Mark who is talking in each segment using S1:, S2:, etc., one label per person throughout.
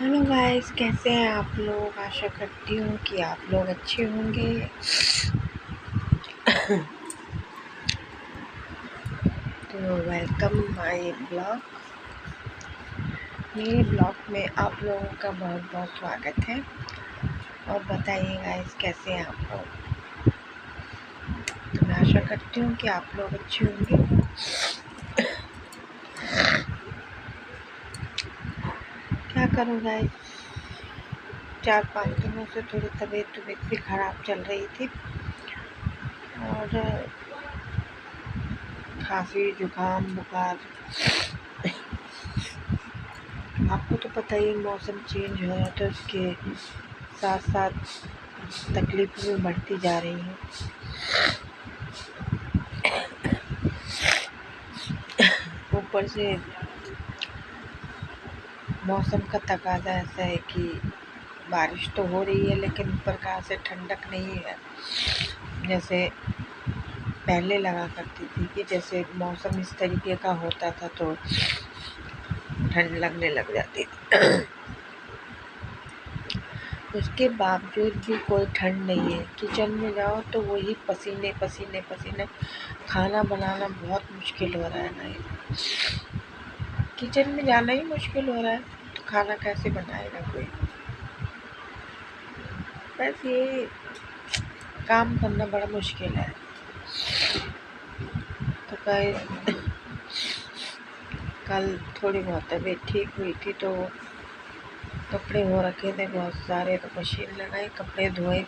S1: Hello guys, कैसे हैं आप लोग। आशा करती हूँ कि आप लोग अच्छे होंगे। तो वेलकम माय ब्लॉग। मेरे ब्लॉग में आप लोगों का बहुत बहुत स्वागत है। और बताइए गाइस, कैसे हैं आप लोग। तो मैं आशा करती हूँ कि आप लोग अच्छे होंगे। क्या करूँ गाइस, 4-5 दिनों से थोड़ी तबीयत भी ख़राब चल रही थी और खांसी जुकाम बुखार। आपको तो पता ही, मौसम चेंज हो रहा है तो उसके साथ साथ तकलीफ भी बढ़ती जा रही है। ऊपर से मौसम का तकाजा ऐसा है कि बारिश तो हो रही है लेकिन प्रकार से ठंडक नहीं है जैसे पहले लगा करती थी। कि जैसे मौसम इस तरीके का होता था तो ठंड लगने लग जाती थी। उसके बावजूद भी कोई ठंड नहीं है। किचन में जाओ तो वही पसीने पसीने पसीने। खाना बनाना बहुत मुश्किल हो रहा है ना। किचन में जाना ही मुश्किल हो रहा है तो खाना कैसे बनाएगा कोई। बस ये काम करना बड़ा मुश्किल है। तो कल थोड़ी बहुत तबीयत ठीक हुई थी तो कपड़े हो रखे थे बहुत सारे, तो मशीन लगाई, कपड़े धोए।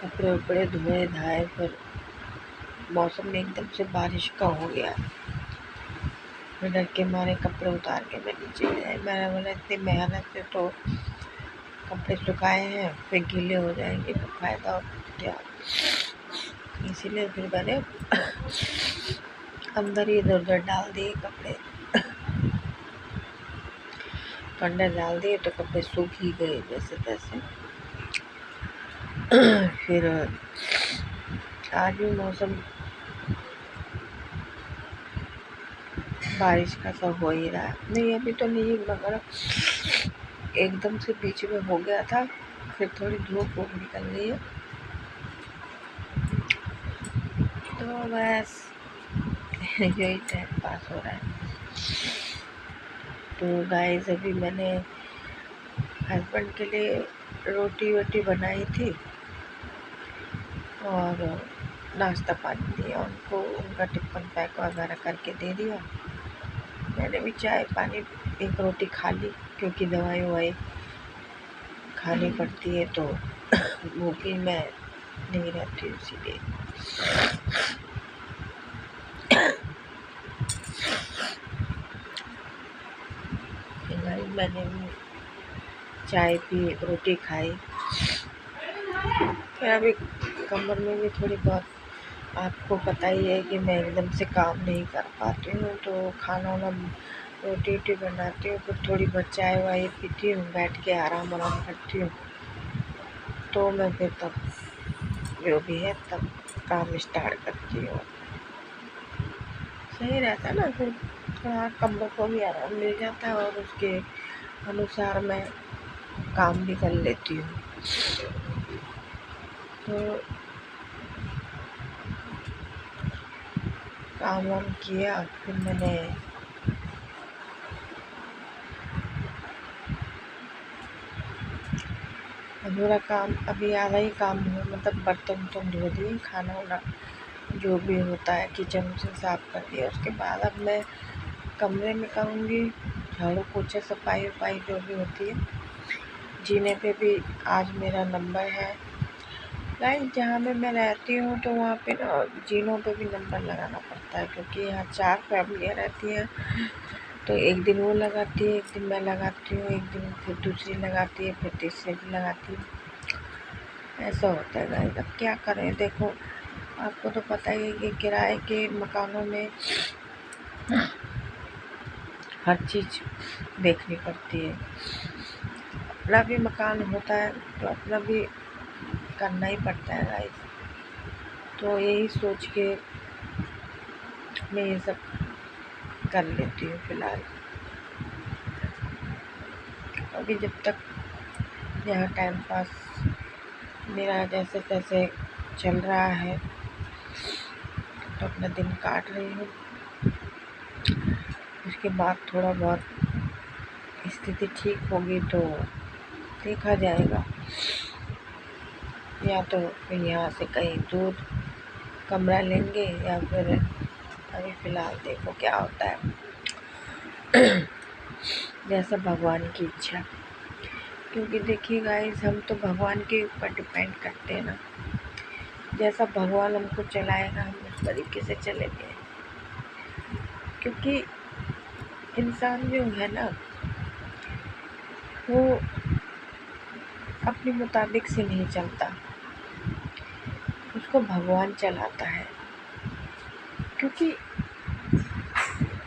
S1: कपड़े उपड़े धोए धाए, फिर मौसम में एकदम से बारिश का हो गया। मैं डर के मारे कपड़े उतार के मैं नीचे गए। मैंने बोला इतनी मेहनत से तो कपड़े सुखाए हैं, फिर गीले हो जाएंगे तो फायदा क्या। इसीलिए फिर मैंने अंदर ही इधर उधर डाल दिए कपड़े। तो अंदर डाल दिए तो कपड़े सूख ही गए जैसे तैसे। फिर आज भी मौसम बारिश का सा हो ही रहा है। नहीं अभी तो नहीं, मगर एकदम से बीच में हो गया था, फिर थोड़ी धूप वूप निकल गई है। तो बस यही टाइम पास हो रहा है। तो गाइस, अभी मैंने हस्बैंड के लिए रोटी वोटी बनाई थी और नाश्ता पानी दिया उनको, उनका टिफ़िन पैक वगैरह करके दे दिया। मैंने भी चाय पानी, एक रोटी खा ली क्योंकि दवाई ववाई खानी पड़ती है तो भूखी मैं नहीं रहती इसीलिए। मैंने भी चाय पी, रोटी खाई। फिर अभी कमर में भी थोड़ी बहुत, आपको पता ही है कि मैं एकदम से काम नहीं कर पाती हूँ तो खाना वाना रोटी वोटी बनाती हूँ, फिर थोड़ी बहुत चाय वाय पीती हूँ, बैठ के आराम आराम करती हूँ। तो मैं फिर तब जो भी है तब काम स्टार्ट करती हूँ। सही रहता है ना, फिर थोड़ा कमर को भी आराम मिल जाता है और उसके अनुसार मैं काम भी कर लेती हूँ। तो काम वाम किया, फिर मैंने अधूरा काम, अभी आधा ही काम हुआ, मतलब बर्तन वर्तन धो दिए, खाना वाना जो भी होता है किचन से साफ कर दिया। उसके बाद अब मैं कमरे में करूँगी झाड़ू पोछा सफाई वफाई जो भी होती है। जीने पे भी आज मेरा नंबर है। गाइस, जहाँ पे मैं रहती हूँ तो वहाँ पे ना जीनों पे भी नंबर लगाना पड़ता है क्योंकि यहाँ 4 फैमिलियाँ रहती हैं। तो एक दिन वो लगाती है, एक दिन मैं लगाती हूँ, एक दिन फिर दूसरी लगाती है, फिर तीसरी भी लगाती हूँ। ऐसा होता है गाइस। अब क्या करें, देखो आपको तो पता ही है कि किराए के मकानों में हर चीज़ देखनी पड़ती है। अपना भी मकान होता है तो अपना भी करना ही पड़ता है गाइस। तो यही सोच के मैं ये सब कर लेती हूँ फ़िलहाल। अभी जब तक यहाँ टाइम पास मेरा जैसे तैसे चल रहा है तो अपना दिन काट रही हूँ। उसके बाद थोड़ा बहुत स्थिति ठीक होगी तो देखा जाएगा, या तो फिर यहाँ से कहीं दूर कमरा लेंगे या फिर अभी फ़िलहाल देखो क्या होता है। जैसा भगवान की इच्छा, क्योंकि देखिए गाइस हम तो भगवान के ऊपर डिपेंड करते हैं ना। जैसा भगवान हमको चलाएगा हम उस तरीके से चलेंगे, क्योंकि इंसान जो है ना वो अपने मुताबिक से नहीं चलता, उसको भगवान चलाता है। क्योंकि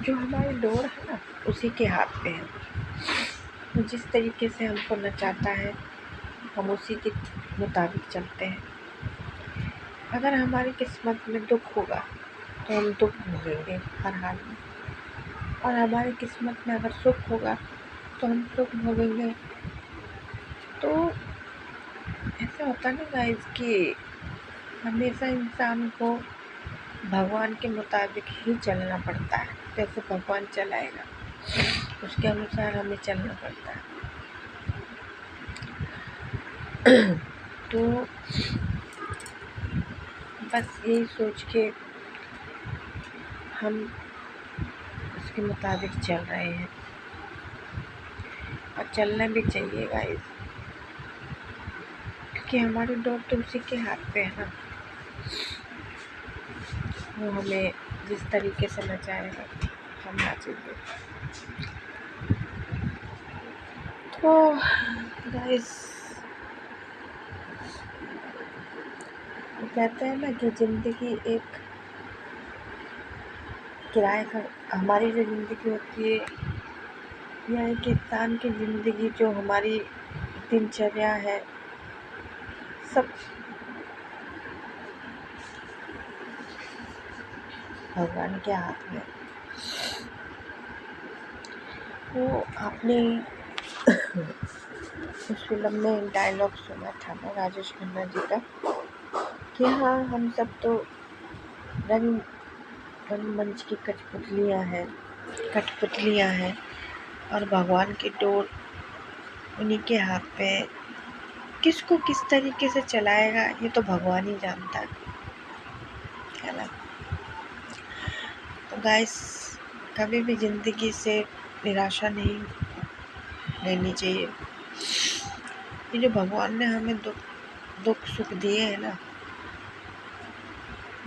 S1: जो हमारी डोर है ना उसी के हाथ पे है, वो जिस तरीके से हमको नचाता है हम उसी के मुताबिक चलते हैं। अगर हमारी किस्मत में दुख होगा तो हम दुख भोगेंगे हर हाल में, और हमारी किस्मत में अगर सुख होगा तो हम सुख भोगेंगे। तो ऐसा होता है ना गाइस कि हमेशा इंसान को भगवान के मुताबिक ही चलना पड़ता है। जैसे भगवान चलाएगा उसके अनुसार हमें चलना पड़ता है। तो बस यही सोच के हम उसके मुताबिक चल रहे हैं, और चलना भी चाहिए गाइस, क्योंकि हमारी डोर तो उसी के हाथ पे है ना। वो हमें जिस तरीके से नचाएगा हम नाचेंगे। तो गाइस कहते हैं ना कि ज़िंदगी एक किराए का, हमारी जो ज़िंदगी होती है या एक इंसान की ज़िंदगी जो हमारी दिनचर्या है सब भगवान के हाथ में। वो आपने उस फिल्म में डायलॉग सुना था ना राजेश खन्ना जी का कि हाँ हम सब तो रंगमंच की कठपुतलियाँ हैं और भगवान की डोर उन्हीं के हाथ पे है। किसको किस तरीके से चलाएगा ये तो भगवान ही जानता है ना। तो गाइस कभी भी ज़िंदगी से निराशा नहीं लेनी चाहिए। ये जो भगवान ने हमें दुख सुख दिए हैं ना,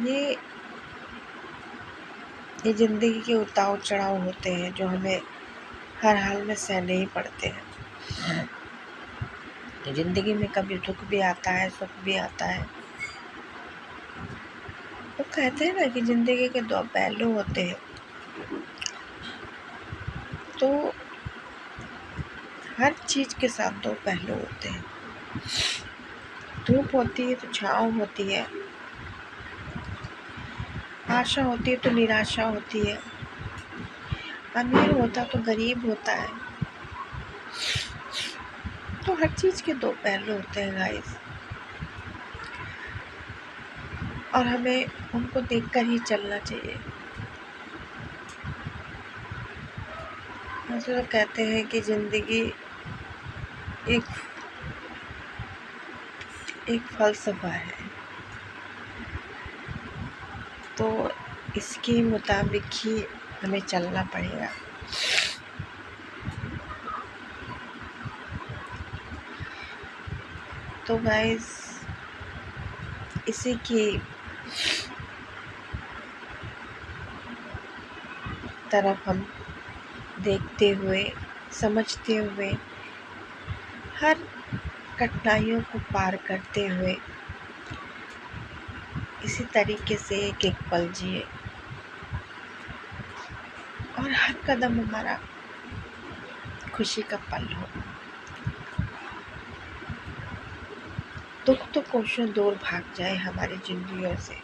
S1: ये ज़िंदगी के उतार चढ़ाव होते हैं जो हमें हर हाल में सहने ही पड़ते हैं। तो ज़िंदगी में कभी दुख भी आता है सुख भी आता है। वो कहते हैं ना कि ज़िंदगी के दो पहलू होते हैं, तो हर चीज़ के साथ दो पहलू होते हैं। धूप होती है तो छाँव होती है, आशा होती है तो निराशा होती है, अमीर होता तो गरीब होता है। तो हर चीज़ के दो पहलू होते हैं गाइस, और हमें उनको देखकर ही चलना चाहिए। ऐसे लोग कहते हैं कि ज़िंदगी एक फ़लसफ़ा है, तो इसके मुताबिक ही हमें चलना पड़ेगा। तो गाइस इसी की तरफ हम देखते हुए समझते हुए हर कठिनाइयों को पार करते हुए इसी तरीके से एक एक पल जिए, और हर कदम हमारा खुशी का पल हो। दुख तो कोसों दूर भाग जाए हमारी जिंदगियों से,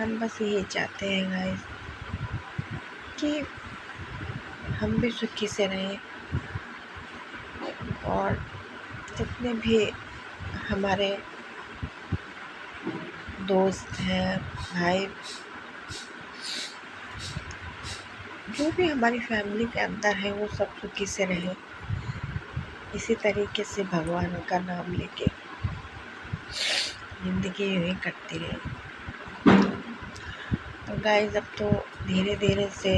S1: हम बस यही चाहते हैं गाइस कि हम भी सुखी से रहें और जितने भी हमारे दोस्त हैं, भाई, जो भी हमारी फैमिली के अंदर है वो सब सुखी से रहें। इसी तरीके से भगवान का नाम लेके ज़िंदगी यूँ ही कटती रहे। तो गाइस अब तो धीरे धीरे से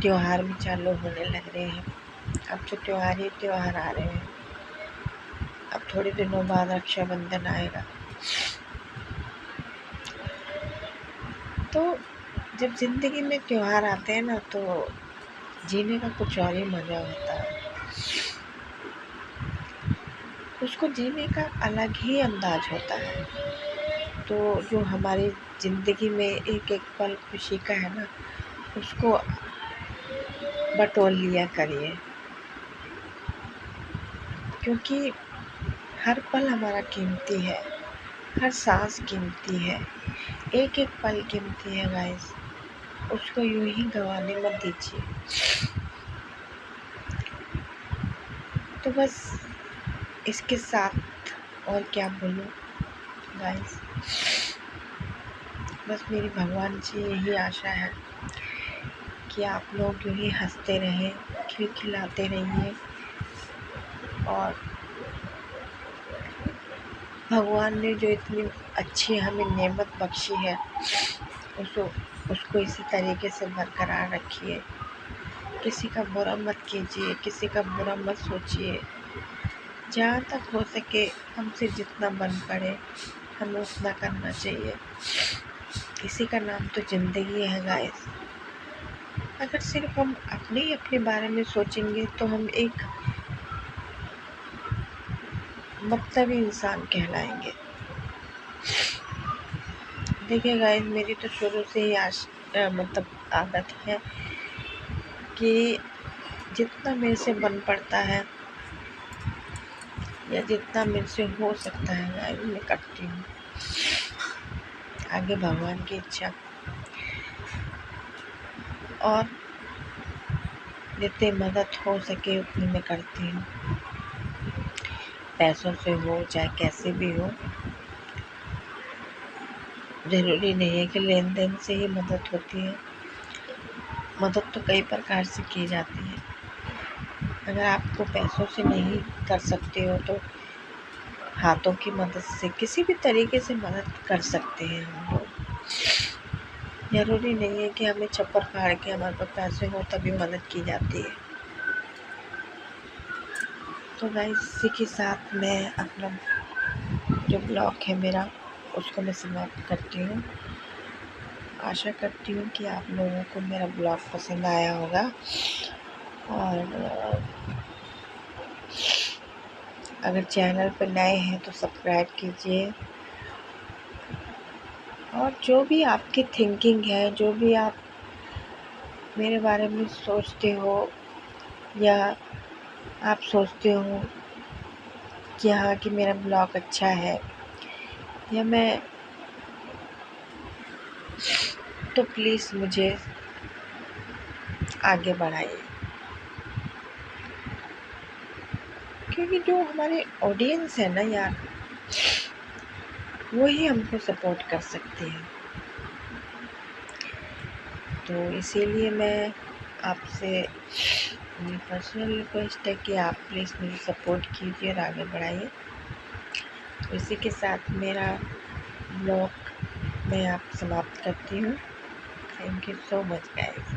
S1: त्योहार भी चालू होने लग रहे हैं। अब तो त्योहार ही त्योहार आ रहे हैं। अब थोड़े दिनों बाद रक्षाबंधन आएगा। तो जब ज़िंदगी में त्योहार आते हैं ना तो जीने का कुछ और ही मज़ा होता है। उसको जीने का अलग ही अंदाज होता है। तो जो हमारी ज़िंदगी में एक एक पल खुशी का है ना, उसको बटोर लिया करिए, क्योंकि हर पल हमारा कीमती है, हर सांस कीमती है, एक एक पल कीमती है गाइस। उसको यूं ही गंवाने मत दीजिए। तो बस इसके साथ और क्या बोलूं गाइस, बस मेरी भगवान से यही आशा है कि आप लोग यूं ही हंसते रहें, खिलखिलाते रहिए और भगवान ने जो इतनी अच्छी हमें नेमत बख्शी है उसको इसी तरीके से बरकरार रखिए। किसी का बुरा मत कीजिए, किसी का बुरा मत सोचिए। जहाँ तक हो सके हमसे जितना बन पड़े हमें उतना करना चाहिए। इसी का नाम तो ज़िंदगी है गाइस। अगर सिर्फ हम अपने बारे में सोचेंगे तो हम एक मतलबी इंसान कहलाएंगे। देखिए गाइस, मेरी तो शुरू से ही मतलब आदत है कि जितना मेरे से बन पड़ता है या जितना मेरे से हो सकता है गाइस मैं करती हूँ। आगे भगवान की इच्छा, और जितनी मदद हो सके उतनी मैं करती हूँ। पैसों से हो चाहे कैसे भी हो, ज़रूरी नहीं है कि लेन देन से ही मदद होती है। मदद तो कई प्रकार से की जाती है। अगर आपको पैसों से नहीं कर सकते हो तो हाथों की मदद से किसी भी तरीके से मदद कर सकते हैं हम लोग। ज़रूरी नहीं है कि हमें छप्पर फाड़ के हमारे पास पैसे हो तभी मदद की जाती है। तो गाइस इसी के साथ मैं अपना जो ब्लॉग है मेरा उसको मैं समाप्त करती हूँ। आशा करती हूँ कि आप लोगों को मेरा ब्लॉग पसंद आया होगा और अगर चैनल पर नए हैं तो सब्सक्राइब कीजिए। और जो भी आपकी थिंकिंग है, जो भी आप मेरे बारे में सोचते हो या आप सोचते हो कि हाँ कि मेरा ब्लॉग अच्छा है या मैं, तो प्लीज़ मुझे आगे बढ़ाइए, क्योंकि जो हमारे ऑडियंस है ना यार, वो ही हमको सपोर्ट कर सकती है। तो इसीलिए मैं आपसे मेरी पर्सनल रिक्वेस्ट है कि आप प्लीज़ मुझे सपोर्ट कीजिए और आगे बढ़ाइए। तो इसी के साथ मेरा ब्लॉग मैं आप समाप्त करती हूँ। Thank you so much guys.